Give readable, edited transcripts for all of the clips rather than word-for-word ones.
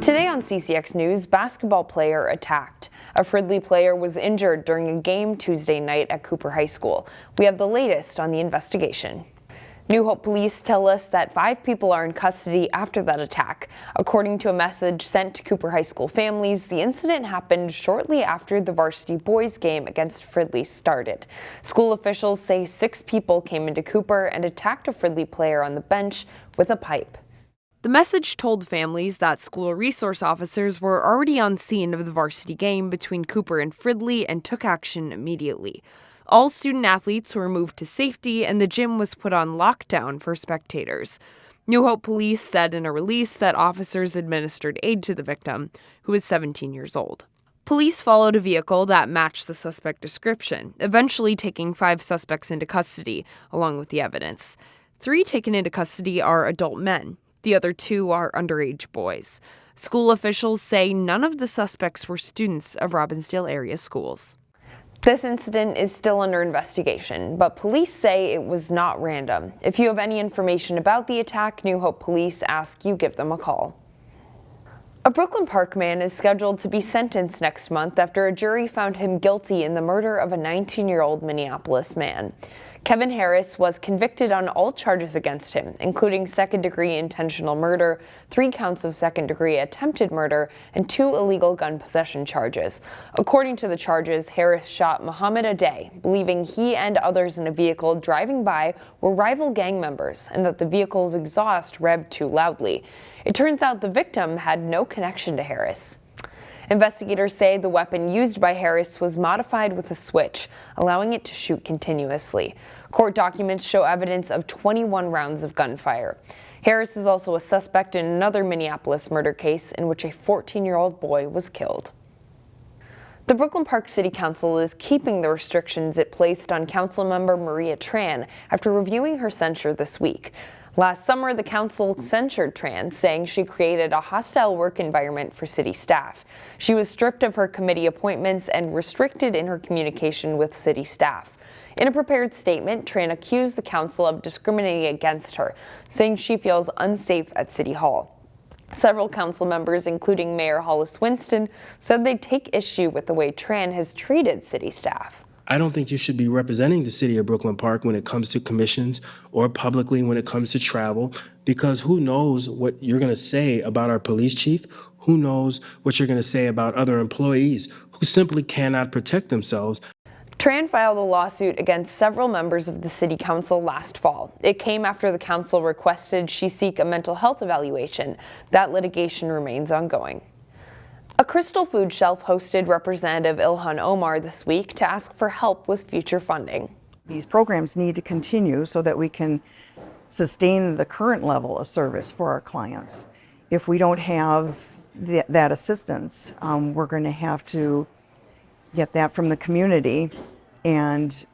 Today on CCX News, basketball player attacked. A Fridley player was injured during a game Tuesday night at Cooper High School. We have the latest on the investigation. New Hope police tell us that 5 people are in custody after that attack. According to a message sent to Cooper High School families, the incident happened shortly after the varsity boys game against Fridley started. School officials say 6 people came into Cooper and attacked a Fridley player on the bench with a pipe. The message told families that school resource officers were already on scene of the varsity game between Cooper and Fridley and took action immediately. All student athletes were moved to safety and the gym was put on lockdown for spectators. New Hope police said in a release that officers administered aid to the victim, who was 17 years old. Police followed a vehicle that matched the suspect description, eventually taking 5 suspects into custody, along with the evidence. 3 taken into custody are adult men. The other 2 are underage boys. School officials say none of the suspects were students of Robbinsdale area schools. This incident is still under investigation, but police say it was not random. If you have any information about the attack, New Hope police ask you give them a call. A Brooklyn Park man is scheduled to be sentenced next month after a jury found him guilty in the murder of a 19-year-old Minneapolis man. Kevin Harris was convicted on all charges against him, including second-degree intentional murder, 3 counts of second-degree attempted murder, and 2 illegal gun possession charges. According to the charges, Harris shot Muhammad Ade, believing he and others in a vehicle driving by were rival gang members and that the vehicle's exhaust revved too loudly. It turns out the victim had no connection to Harris. Investigators say the weapon used by Harris was modified with a switch, allowing it to shoot continuously. Court documents show evidence of 21 rounds of gunfire. Harris is also a suspect in another Minneapolis murder case in which a 14-year-old boy was killed. The Brooklyn Park City Council is keeping the restrictions it placed on Councilmember Maria Tran after reviewing her censure this week. Last summer, the council censured Tran, saying she created a hostile work environment for city staff. She was stripped of her committee appointments and restricted in her communication with city staff. In a prepared statement, Tran accused the council of discriminating against her, saying she feels unsafe at City Hall. Several council members, including Mayor Hollis Winston, said they'd take issue with the way Tran has treated city staff. I don't think you should be representing the city of Brooklyn Park when it comes to commissions or publicly when it comes to travel, because who knows what you're going to say about our police chief? Who knows what you're going to say about other employees who simply cannot protect themselves? Tran filed a lawsuit against several members of the city council last fall. It came after the council requested she seek a mental health evaluation. That litigation remains ongoing. A Crystal Food Shelf hosted Representative Ilhan Omar this week to ask for help with future funding. These programs need to continue so that we can sustain the current level of service for our clients. If we don't have that assistance, we're going to have to get that from the community, and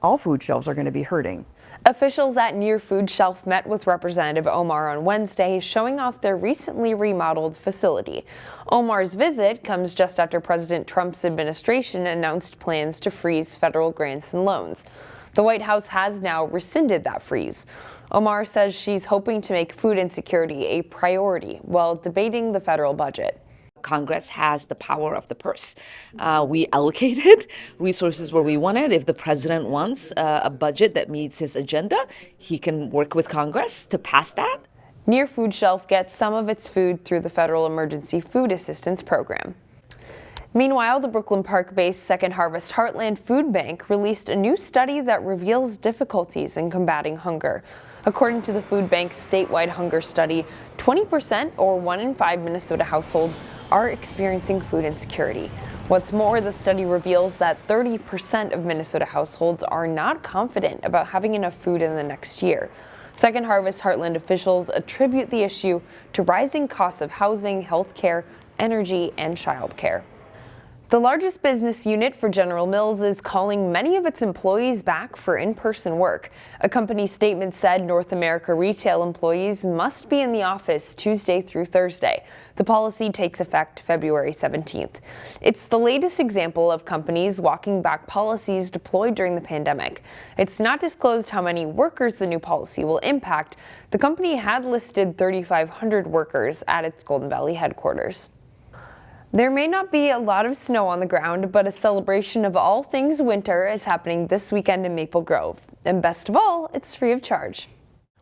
all food shelves are going to be hurting. Officials at Near Food Shelf met with Representative Omar on Wednesday, showing off their recently remodeled facility. Omar's visit comes just after President Trump's administration announced plans to freeze federal grants and loans. The White House has now rescinded that freeze. Omar says she's hoping to make food insecurity a priority while debating the federal budget. Congress has the power of the purse. We allocated resources where we wanted. If the president wants a budget that meets his agenda, he can work with Congress to pass that. Near Food Shelf gets some of its food through the Federal Emergency Food Assistance Program. Meanwhile, the Brooklyn Park-based Second Harvest Heartland Food Bank released a new study that reveals difficulties in combating hunger. According to the food bank's statewide hunger study, 20% or 1 in 5 Minnesota households are experiencing food insecurity. What's more, the study reveals that 30% of Minnesota households are not confident about having enough food in the next year. Second Harvest Heartland officials attribute the issue to rising costs of housing, health care, energy, and childcare. The largest business unit for General Mills is calling many of its employees back for in-person work. A company statement said North America retail employees must be in the office Tuesday through Thursday. The policy takes effect February 17th. It's the latest example of companies walking back policies deployed during the pandemic. It's not disclosed how many workers the new policy will impact. The company had listed 3,500 workers at its Golden Valley headquarters. There may not be a lot of snow on the ground, but a celebration of all things winter is happening this weekend in Maple Grove. And best of all, it's free of charge.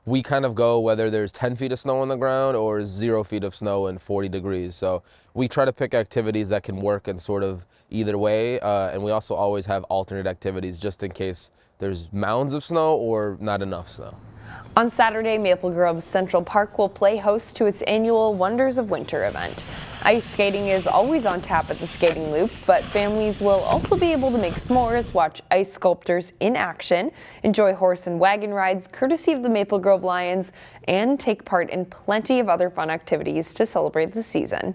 We kind of go whether there's 10 feet of snow on the ground or 0 feet of snow and 40 degrees. So we try to pick activities that can work in sort of either way. And we also always have alternate activities just in case there's mounds of snow or not enough snow. On Saturday, Maple Grove's Central Park will play host to its annual Wonders of Winter event. Ice skating is always on tap at the skating loop, but families will also be able to make s'mores, watch ice sculptors in action, enjoy horse and wagon rides courtesy of the Maple Grove Lions, and take part in plenty of other fun activities to celebrate the season.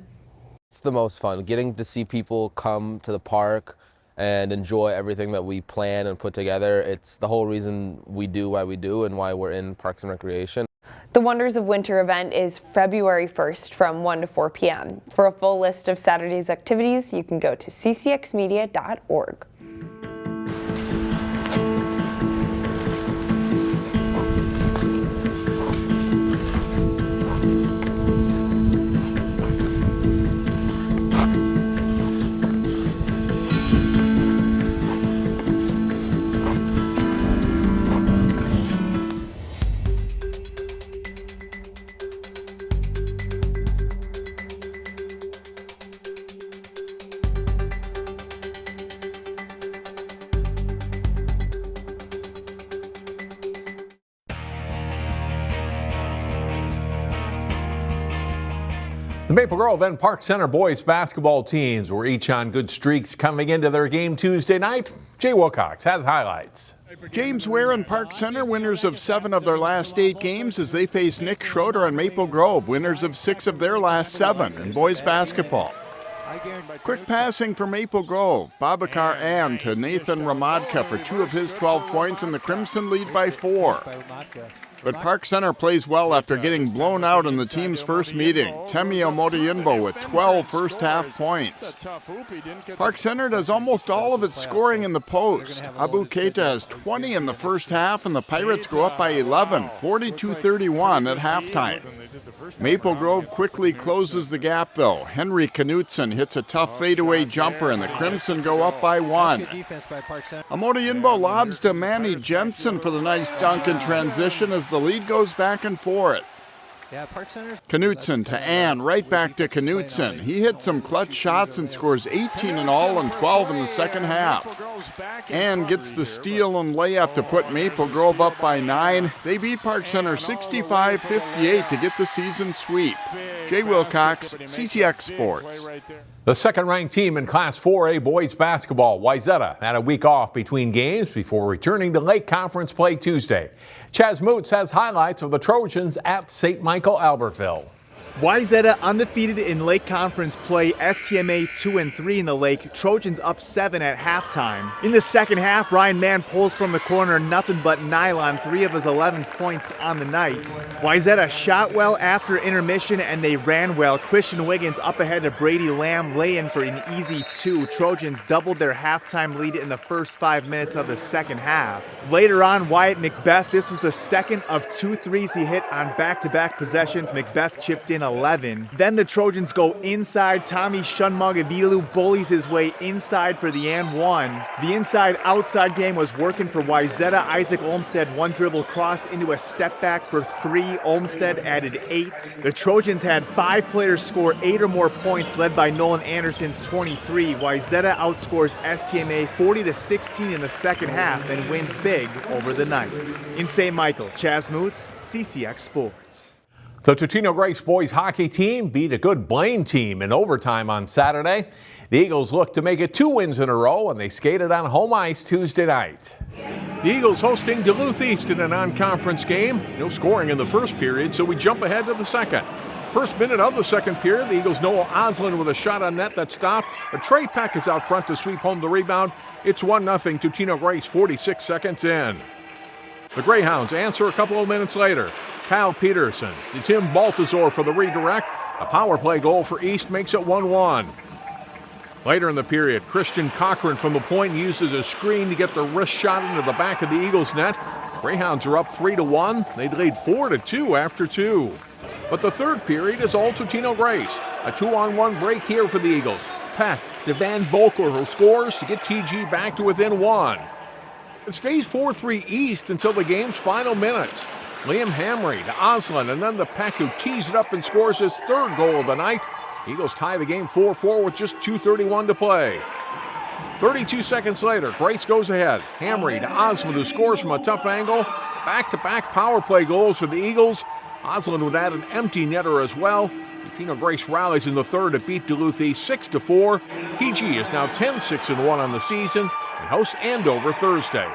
It's the most fun, getting to see people come to the park and enjoy everything that we plan and put together. It's the whole reason we do why we do and why we're in Parks and Recreation. The Wonders of Winter event is February 1st from 1 to 4 p.m. For a full list of Saturday's activities, you can go to ccxmedia.org. The Maple Grove and Park Center boys basketball teams were each on good streaks coming into their game Tuesday night. Jay Wilcox has highlights. James Ware and Park Center, winners of 7 of their last 8 games as they face Nick Schroeder and Maple Grove, winners of 6 of their last 7 in boys basketball. Quick passing for Maple Grove. Babakar Ann to Nathan Ramadka for 2 of his 12 points, and the Crimson lead by 4. But Park Center plays well after getting blown out in the team's first meeting. Temi Omotoyinbo with 12 first-half points. Park Center does almost all of its scoring in the post. Abu Keita has 20 in the first half, and the Pirates go up by 11, 42-31 at halftime. Maple Grove quickly closes the gap, though. Henry Knutson hits a tough fadeaway jumper, and the Crimson go up by 1. Omotoyinbo lobs to Manny Jensen for the nice dunk in transition as the lead goes back and forth. Knutson to Ann, right back to Knutson. He hit some clutch shots and scores 18 in all and 12 in the second half. Ann gets the steal and layup to put Maple Grove up by 9. They beat Park Center 65-58 to get the season sweep. Jay Wilcox, CCX Sports. The second-ranked team in Class 4A boys basketball, Wayzata, had a week off between games before returning to Lake Conference play Tuesday. Chaz Moots has highlights of the Trojans at St. Michael Albertville. Wayzata undefeated in Lake Conference play, STMA 2-3 in the Lake, Trojans up 7 at halftime. In the second half, Ryan Mann pulls from the corner, nothing but nylon, 3 of his 11 points on the night. Wayzata shot well after intermission and they ran well. Christian Wiggins up ahead to Brady Lamb, lay-in for an easy 2. Trojans doubled their halftime lead in the first 5 minutes of the second half. Later on, Wyatt Macbeth, this was the second of 2 threes he hit on back-to-back possessions. Macbeth chipped in 11. Then the Trojans go inside. Tommy Shunmagavilu bullies his way inside for the and 1. The inside-outside game was working for Wayzata. Isaac Olmstead one dribble cross into a step back for 3. Olmstead added 8. The Trojans had 5 players score 8 or more points, led by Nolan Anderson's 23. Wayzata outscores STMA 40-16 in the second half and wins big over the Knights. In St. Michael, Chaz Moots, CCX Sports. The Totino-Grace boys hockey team beat a good Blaine team in overtime on Saturday. The Eagles look to make it 2 wins in a row, and they skated on home ice Tuesday night. The Eagles hosting Duluth East in a non-conference game. No scoring in the first period, so we jump ahead to the second. First minute of the second period, the Eagles' Noah Oslin with a shot on net that stopped. But Trey Peck is out front to sweep home the rebound. It's 1-0 Totino-Grace 46 seconds in. The Greyhounds answer a couple of minutes later. Kyle Peterson to Tim Baltazar for the redirect. A power play goal for East makes it 1-1. Later in the period, Christian Cochran from the point uses a screen to get the wrist shot into the back of the Eagles' net. Greyhounds are up 3-1. They'd lead 4-2 after 2. But the third period is all Totino-Grace. A 2-on-1 break here for the Eagles. Peck to Van Volker, who scores to get TG back to within 1. It stays 4-3 East until the game's final minutes. Liam Hamry to Oslin, and then the Peck, who tees it up and scores his third goal of the night. Eagles tie the game 4-4 with just 2:31 to play. 32 seconds later, Grace goes ahead. Hamry to Oslin, who scores from a tough angle. Back-to-back power play goals for the Eagles. Oslin would add an empty netter as well. Totino-Grace rallies in the third to beat Duluth East 6-4. PG is now 10-6-1 on the season and hosts Andover Thursday.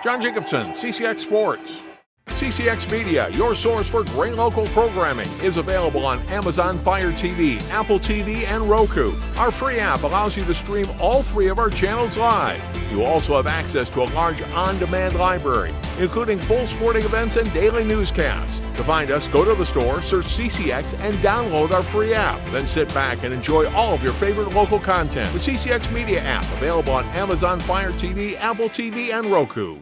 John Jacobson, CCX Sports. CCX Media, your source for great local programming, is available on Amazon Fire TV, Apple TV, and Roku. Our free app allows you to stream all 3 of our channels live. You also have access to a large on-demand library, including full sporting events and daily newscasts. To find us, go to the store, search CCX, and download our free app. Then sit back and enjoy all of your favorite local content. The CCX Media app, available on Amazon Fire TV, Apple TV, and Roku.